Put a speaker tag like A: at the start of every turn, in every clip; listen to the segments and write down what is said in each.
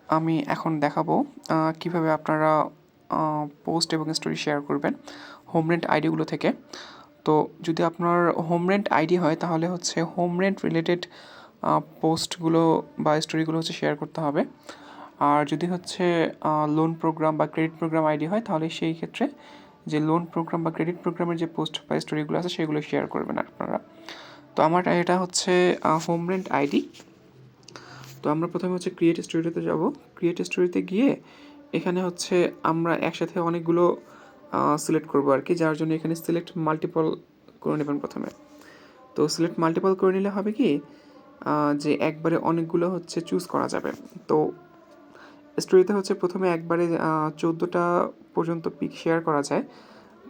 A: আমি এখন দেখাবো কিভাবে আপনারা পোস্ট এবং স্টোরি শেয়ার করবেন হোম রেন্ট আইডিগুলো থেকে। তো যদি আপনার হোম রেন্ট আইডি হয় তাহলে হচ্ছে হোম রেন্ট রিলেটেড পোস্টগুলো বা স্টোরিগুলো হচ্ছে শেয়ার করতে হবে। আর যদি হচ্ছে লোন প্রোগ্রাম বা ক্রেডিট প্রোগ্রাম আইডি হয় তাহলে সেই ক্ষেত্রে যে লোন প্রোগ্রাম বা ক্রেডিট প্রোগ্রামের যে পোস্ট বা স্টোরিগুলো আছে সেগুলো শেয়ার করবেন আপনারা। তো আমার এটা হচ্ছে হোম রেন্ট আইডি। তো আমরা প্রথমে হচ্ছে ক্রিয়েট স্টোরিতে যাব। ক্রিয়েট স্টোরিতে গিয়ে এখানে হচ্ছে আমরা একসাথে অনেকগুলো সিলেক্ট করবো আর কি, যার জন্য এখানে সিলেক্ট মাল্টিপল করে নেবেন প্রথমে। তো সিলেক্ট মাল্টিপল করে নিলে হবে কি যে একবারে অনেকগুলো হচ্ছে চুজ করা যাবে। তো স্টোরিতে হচ্ছে প্রথমে একবারে 14টা পর্যন্ত পিক শেয়ার করা যায়।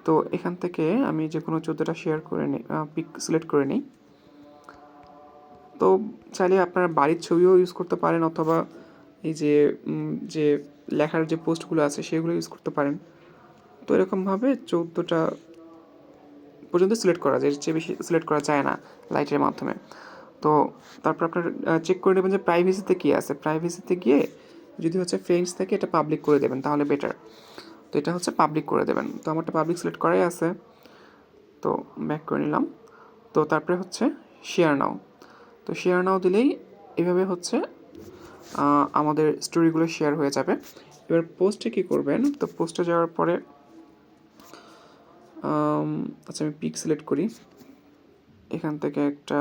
A: তো এখান থেকে আমি যে কোনো 14টা শেয়ার করে নিই, পিক সিলেক্ট করে নিই। তো চাইলে আপনারা বাড়ির ছবিও ইউজ করতে পারেন অথবা এই যে লেখার যে পোস্টগুলো আছে সেগুলো ইউজ করতে পারেন। তো এরকমভাবে 14টা পর্যন্ত সিলেক্ট করা যায়, এর চেয়ে বেশি সিলেক্ট করা যায় না লাইটের মাধ্যমে। তো তারপর আপনার চেক করে নেবেন যে প্রাইভেসিতে কী আছে। প্রাইভেসিতে গিয়ে যদি হচ্ছে ফ্রেন্ডস থেকে এটা পাবলিক করে দেবেন তাহলে বেটার। তো এটা হচ্ছে পাবলিক করে দেবেন। তো আমারটা পাবলিক সিলেক্ট করাই আছে, তো ব্যাক করে নিলাম। তো তারপরে হচ্ছে শেয়ার নাও। তো শেয়ার নাও দিলেই এভাবে হচ্ছে আমাদের স্টোরিগুলো শেয়ার হয়ে যাবে। এবার পোস্টে কী করবেন, তো পোস্টে যাওয়ার পরে আচ্ছা আমি পিক সিলেক্ট করি এখান থেকে একটা।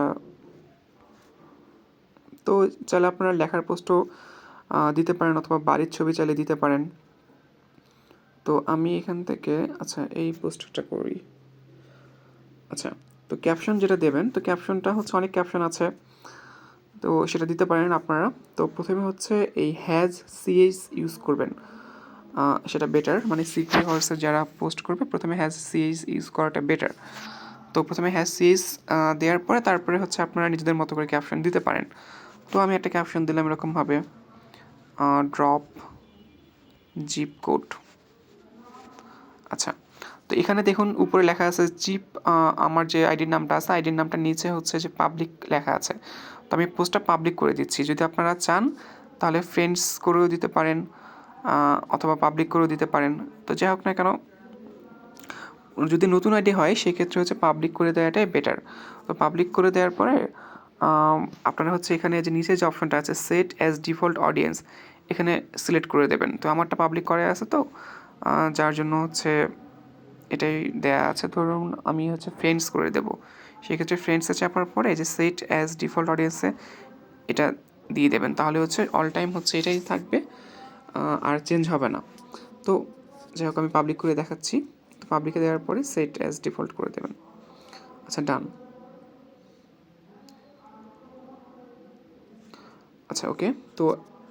A: তো চাইলে আপনারা লেখার পোস্টও দিতে পারেন অথবা বাড়ির ছবি চাইলে দিতে পারেন। তো আমি এখান থেকে আচ্ছা এই পোস্টটা করি। আচ্ছা, তো ক্যাপশন যেটা দেবেন, তো ক্যাপশনটা হচ্ছে অনেক ক্যাপশন আছে, তো সেটা দিতে পারেন আপনারা। তো প্রথমে হচ্ছে এই হ্যাজ সিএইচ ইউজ করবেন, সেটা বেটার। মানে সিটি হর্সে যারা পোস্ট করবে প্রথমে হ্যাজ সিএইচ ইউজ করাটা বেটার। তো প্রথমে হ্যাজ সিএইচ দেওয়ার পরে তারপরে হচ্ছে আপনারা নিজেদের মতো করে ক্যাপশন দিতে পারেন। তো আমি একটা ক্যাপশন দিলাম এরকমভাবে, ড্রপ জিপ কোড। আচ্ছা, তো এখানে দেখুন উপরে লেখা আছে জিপ, আমার যে আইডির নামটা আছে আইডির নামটা নিচে হচ্ছে যে পাবলিক লেখা আছে। তো আমি পোস্টটা পাবলিক করে দিচ্ছি। যদি আপনারা চান তাহলে ফ্রেন্ডস করেও দিতে পারেন অথবা পাবলিক করেও দিতে পারেন। তো যাই হোক না কেন, যদি নতুন আইডি হয় সেক্ষেত্রে হচ্ছে পাবলিক করে দেওয়াটাই বেটার। তো পাবলিক করে দেওয়ার পরে আপনারা হচ্ছে এখানে যে নিচে যে অপশনটা আছে সেট অ্যাজ ডিফল্ট অডিয়েন্স, এখানে সিলেক্ট করে দেবেন। তো আমারটা পাবলিক করা আছে, তো যার জন্য হচ্ছে এটাই দেয়া আছে। ধরুন আমি হচ্ছে ফ্রেন্ডস করে দেবো, সেক্ষেত্রে ফ্রেন্ডসে চাপার পরে যে সেট অ্যাজ ডিফল্ট অডিয়েন্সে এটা দিয়ে দেবেন, তাহলে হচ্ছে অল টাইম হচ্ছে এটাই থাকবে, আর চেঞ্জ হবে না। তো যাই হোক আমি পাবলিক করে দেখাচ্ছি। তো পাবলিকে দেওয়ার পরে সেট অ্যাজ ডিফল্ট করে দেবেন। আচ্ছা ডান। আচ্ছা ওকে, তো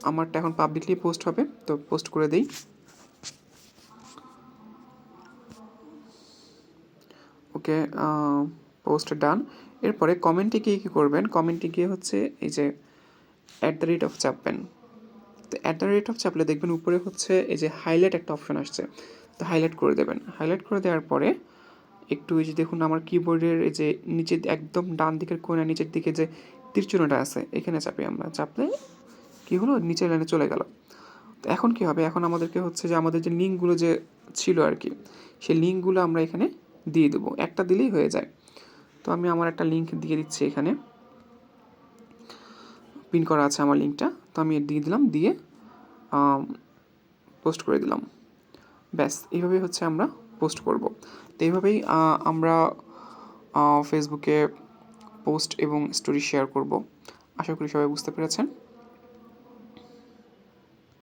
A: আমারটা এখন পাবলিকলি পোস্ট হবে, তো পোস্ট করে দিই। ওকে, পোস্ট ডান। এরপরে কমেন্টে গিয়ে কী করবেন, কমেন্টে গিয়ে হচ্ছে এই যে @ চাপবেন। তো চাপলে দেখবেন উপরে হচ্ছে এই যে হাইলাইট একটা অপশন আসছে, তো হাইলাইট করে দেবেন। হাইলাইট করে দেওয়ার পরে একটু এই যে দেখুন আমার কিবোর্ডের এই যে নিচে একদম ডান দিকের কোণে নিচের দিকে যে তীরচিহ্নটা আছে এখানে চাপি আমরা, চাপলে কী হলো নিচের লাইনে চলে গেল। তো এখন কী হবে, এখন আমাদেরকে হচ্ছে যে আমাদের যে লিঙ্কগুলো যে ছিল আর কি সেই লিঙ্কগুলো আমরা এখানে দিয়ে দেবো, একটা দিলেই হয়ে যায়। তো আমি আমার একটা লিঙ্ক দিয়ে দিচ্ছি, এখানে পিন করা আছে আমার লিঙ্কটা, তো আমি দিয়ে দিলাম, দিয়ে পোস্ট করে দিলাম। ব্যাস এইভাবেই হচ্ছে আমরা পোস্ট করব। তো এইভাবেই আমরা ফেসবুকে পোস্ট এবং স্টোরি শেয়ার করব। আশা করি সবাই বুঝতে পেরেছেন।